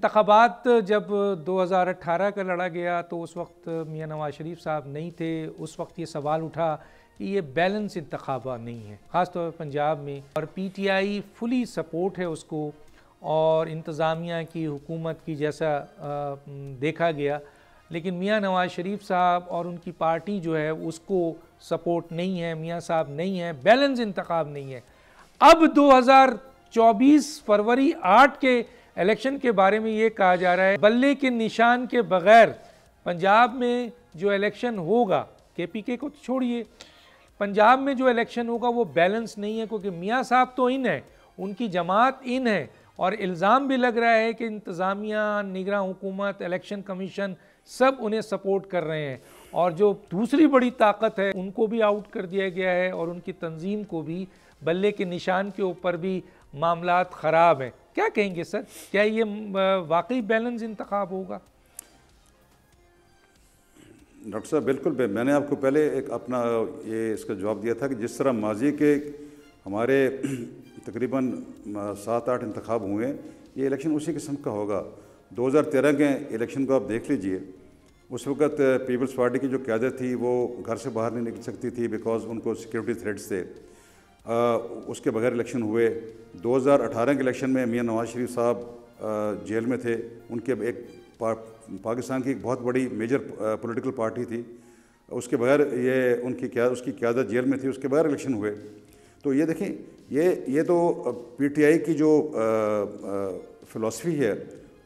इंतख़ाबात जब 2018 का लड़ा गया तो उस वक्त मियां नवाज शरीफ साहब नहीं थे। उस वक्त ये सवाल उठा कि ये बैलेंस इंतख़ाबा नहीं है, ख़ास तौर पर पंजाब में, और पीटीआई फुली सपोर्ट है उसको, और इंतज़ामिया की हुकूमत की जैसा देखा गया। लेकिन मियां नवाज शरीफ साहब और उनकी पार्टी जो है उसको सपोर्ट नहीं है, मियां साहब नहीं है, बैलेंस इंतख़ाब नहीं है। अब 2024 फरवरी 8 के इलेक्शन के बारे में ये कहा जा रहा है बल्ले के निशान के बगैर पंजाब में जो इलेक्शन होगा, केपीके को तो छोड़िए, पंजाब में जो इलेक्शन होगा वो बैलेंस नहीं है, क्योंकि मियां साहब तो इन है, उनकी जमात इन है, और इल्ज़ाम भी लग रहा है कि इंतज़ामिया, निगरां हुकूमत, इलेक्शन कमीशन सब उन्हें सपोर्ट कर रहे हैं, और जो दूसरी बड़ी ताकत है उनको भी आउट कर दिया गया है, और उनकी तंजीम को भी, बल्ले के निशान के ऊपर भी मामलात ख़राब हैं। क्या कहेंगे सर, क्या ये वाकई बैलेंस इंतखाब होगा? डॉक्टर साहब बिल्कुल, मैंने आपको पहले एक अपना ये इसका जवाब दिया था कि जिस तरह माजी के हमारे तकरीबन 7-8 इंतखाब हुए, ये इलेक्शन उसी किस्म का होगा। 2013 के इलेक्शन को आप देख लीजिए, उस वक़्त पीपल्स पार्टी की जो क़यादत थी वो घर से बाहर नहीं निकल सकती थी, बिकॉज उनको सिक्योरिटी थ्रेट्स थे। उसके बगैर इलेक्शन हुए। 2018 के इलेक्शन में मियां नवाज शरीफ साहब जेल में थे, उनके एक पाकिस्तान की एक बहुत बड़ी मेजर पॉलिटिकल पार्टी थी, उसके बगैर ये उसकी क़यादत जेल में थी, उसके बगैर इलेक्शन हुए। तो ये देखें, ये तो पीटीआई की जो फ़िलासफ़ी है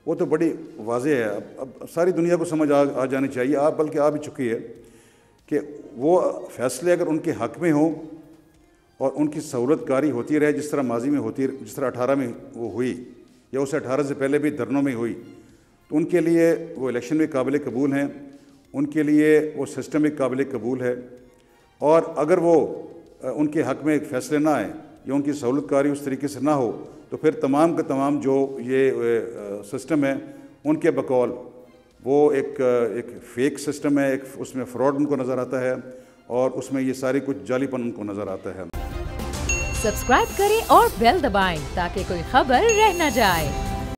वो तो बड़ी वाज़ेह है। अब सारी दुनिया को समझ आ जानी चाहिए, बल्कि आ भी चुकी है कि वो फ़ैसले अगर उनके हक़ में हों और उनकी सहूलतकारी होती रहे, जिस तरह माजी में होती, जिस तरह 18 में वो हुई, या उससे 18 से पहले भी धरनों में हुई, तो उनके लिए वो इलेक्शन भी काबिल कबूल हैं, उनके लिए वो सिस्टम भी काबिल कबूल है। और अगर वो उनके हक़ में फ़ैसले ना आए या उनकी सहूलतकारी उस तरीके से ना हो, तो फिर तमाम का तमाम जो ये सिस्टम है उनके बकौल वो एक फ़ेक सिस्टम है, एक उसमें फ़्रॉड उनको नज़र आता है, और उसमें ये सारी कुछ जालीपन उनको नज़र आता है। सब्सक्राइब करें और बेल दबाएं ताकि कोई खबर रह न जाए।